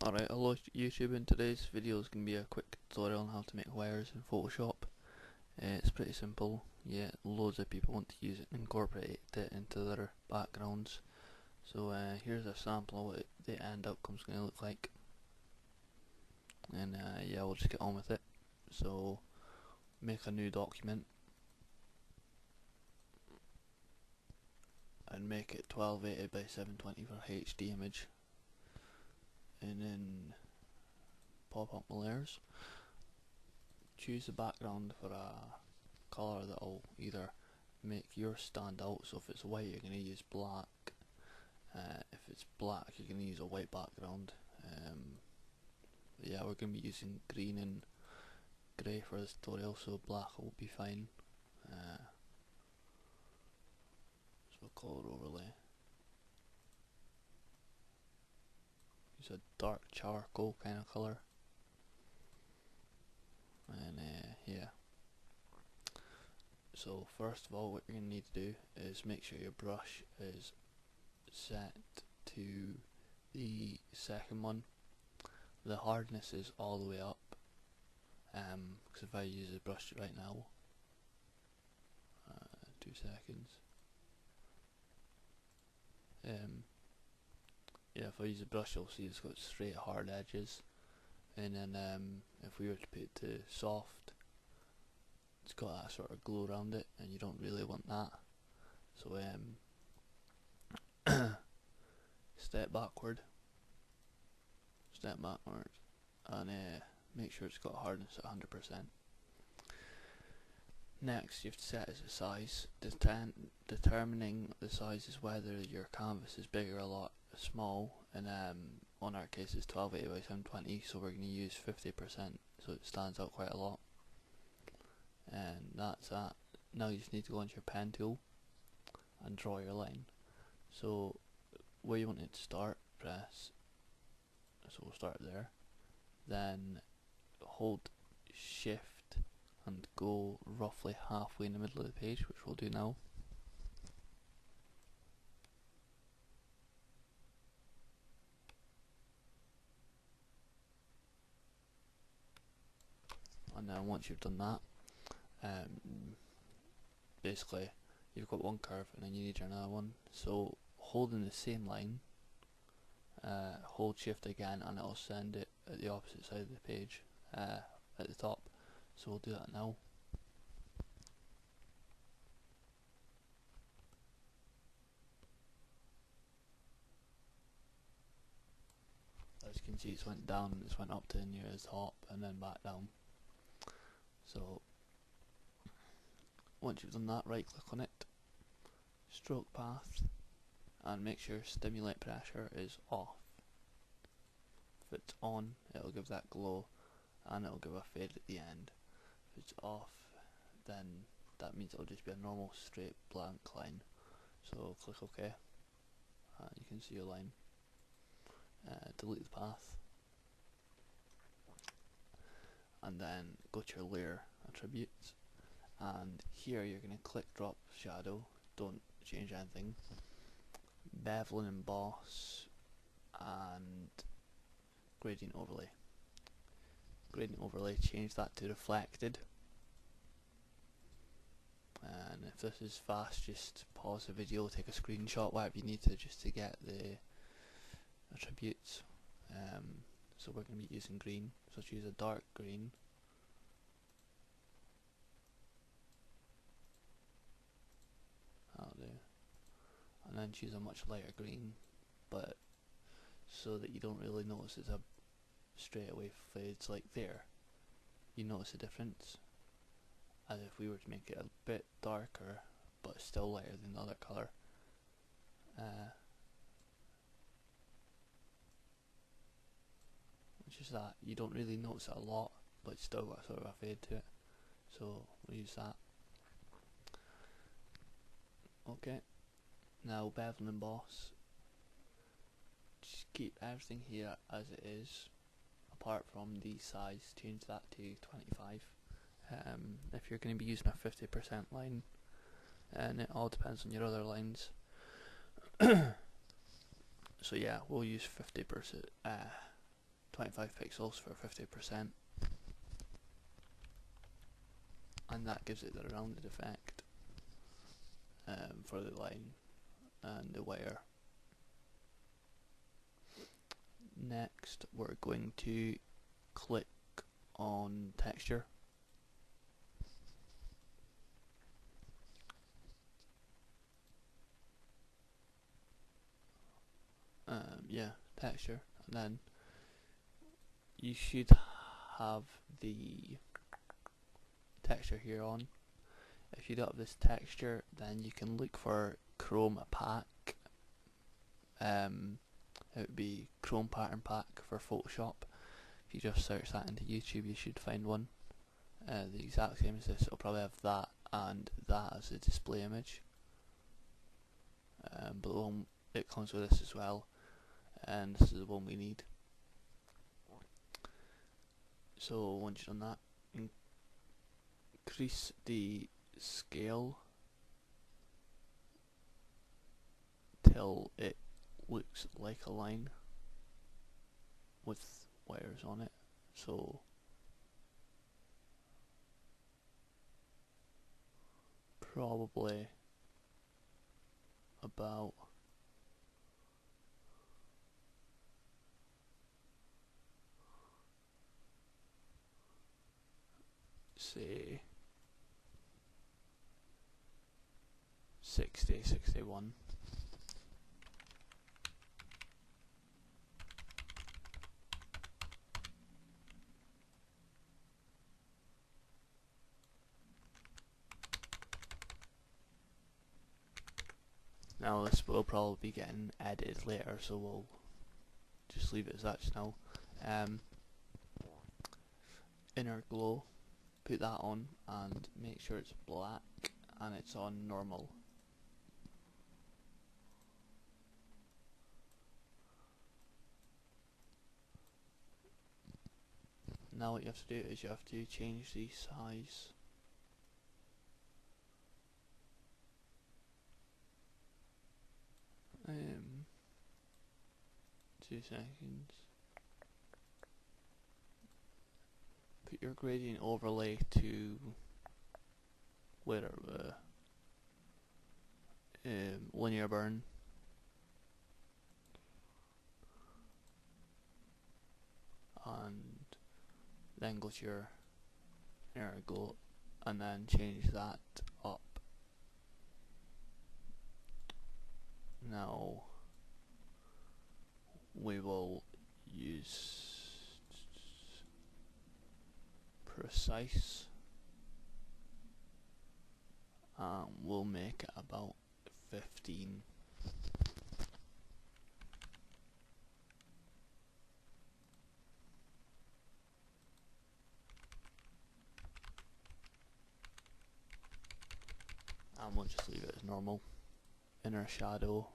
Alright, hello YouTube. In today's video is going to be a quick tutorial on how to make wires in Photoshop. It's pretty simple, yet loads of people want to use it and incorporate it into their backgrounds. So here's a sample of what the end outcome is going to look like. And yeah, we'll just get on with it. So make a new document and make it 1280 by 720 for HD image. And then pop up my layers, choose the background for a colour that will either make yours stand out. So if it's white, you're going to use black. If it's black, you're going to use a white background. Yeah, we're going to be using green and grey for this tutorial, so black will be fine. So colour overlay. Use a dark charcoal kind of colour. And yeah. So first of all, what you're going to need to do is make sure your brush is set to the second one. The hardness is all the way up. Because if I use the brush right now, 2 seconds. Yeah, if I use a brush, you'll see it's got straight hard edges. And then if we were to put it to soft, it's got that sort of glow around it, and you don't really want that. So step backward, and make sure it's got hardness at 100%. Next, you have to set as a size. Determining the size is whether your canvas is big or a lot small, and on our case it's 1280 by 720, so we're going to use 50%, so it stands out quite a lot. And that's that. Now you just need to go into your pen tool and draw your line. So where you want it to start, press, so we'll start there, then hold shift and go roughly halfway in the middle of the page, which we'll do now. And then once you've done that, basically you've got one curve and then you need another one. So holding the same line, hold shift again, and it'll send it at the opposite side of the page, at the top. So we'll do that now. As you can see, it's went down and it's went up to near the top and then back down. So once you've done that, right click on it, stroke path, and make sure stimulate pressure is off. If it's on, it'll give that glow and it'll give a fade at the end. If it's off, then that means it'll just be a normal straight blank line. So click OK, and you can see your line. Delete the path, and then go to your layer attributes, and here you're going to click drop shadow, don't change anything, bevel and emboss, and gradient overlay. Gradient overlay, change that to reflected. And if this is fast, just pause the video, take a screenshot, whatever you need to, just to get the attributes. So we're going to be using green, so choose a dark green. That'll do. And then choose a much lighter green, but so that you don't really notice it's a straight away fades like there. You notice the difference, as if we were to make it a bit darker but still lighter than the other colour. Which is that you don't really notice it a lot, but it's still got sort of a fade to it. So we'll use that. Okay, now bevel and emboss. Just keep everything here as it is, apart from the size. Change that to 25. If you're going to be using a 50% line, and it all depends on your other lines. So yeah, we'll use 50%. 25 pixels for 50%, and that gives it the rounded effect for the line and the wire. Next we're going to click on texture. Texture, and then you should have the texture here on. If you don't have this texture, then you can look for Chroma Pack. It would be Chrome Pattern Pack for Photoshop. If you just search that into YouTube, you should find one. The exact same as this. It'll probably have that and that as a display image. But the one, it comes with this as well, and this is the one we need. So once you've done that, increase the scale till it looks like a line with wires on it. So probably about say 60, 61. Now this will probably be getting edited later, so we'll just leave it as that just now. Inner glow, put that on and make sure it's black and it's on normal. Now what you have to do is you have to change the size. 2 seconds. Put your gradient overlay to whatever, linear burn. And then go to your inner glow and then change that up. Now we will use precise, and we'll make it about 15. And we'll just leave it as normal. Inner shadow,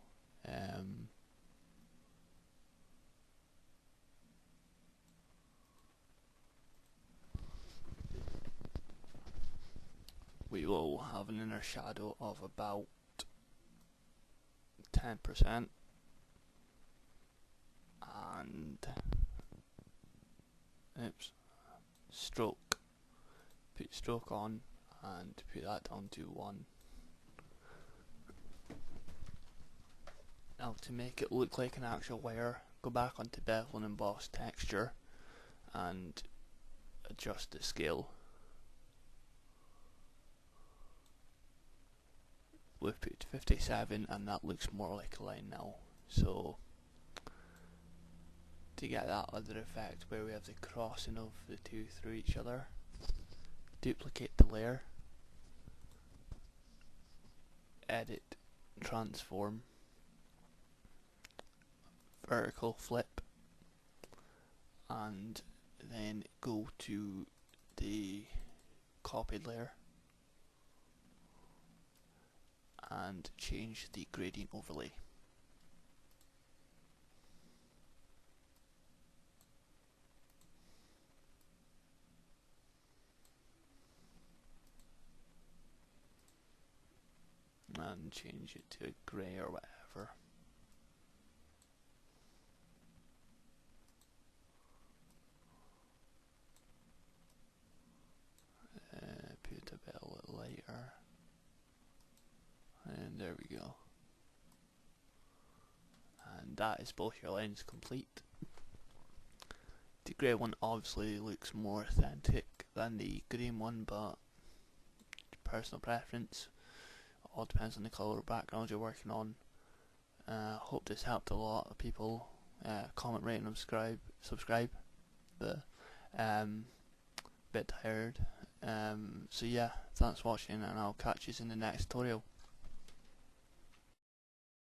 we will have an inner shadow of about 10%, and stroke, put stroke on and put that down to 1. Now to make it look like an actual wire, go back onto bevel and emboss texture and adjust the scale. We've put 57 and that looks more like a line now. So to get that other effect where we have the crossing of the two through each other, duplicate the layer, edit, transform, vertical flip, and then go to the copied layer and change the gradient overlay. And change it to grey or whatever. and there we go. And that is both your lines complete. The grey one obviously looks more authentic than the green one, but personal preference. All depends on the colour background you're working on. Hope this helped a lot of people. Comment, rate, and subscribe. Bit tired. So yeah, thanks for watching, and I'll catch you in the next tutorial.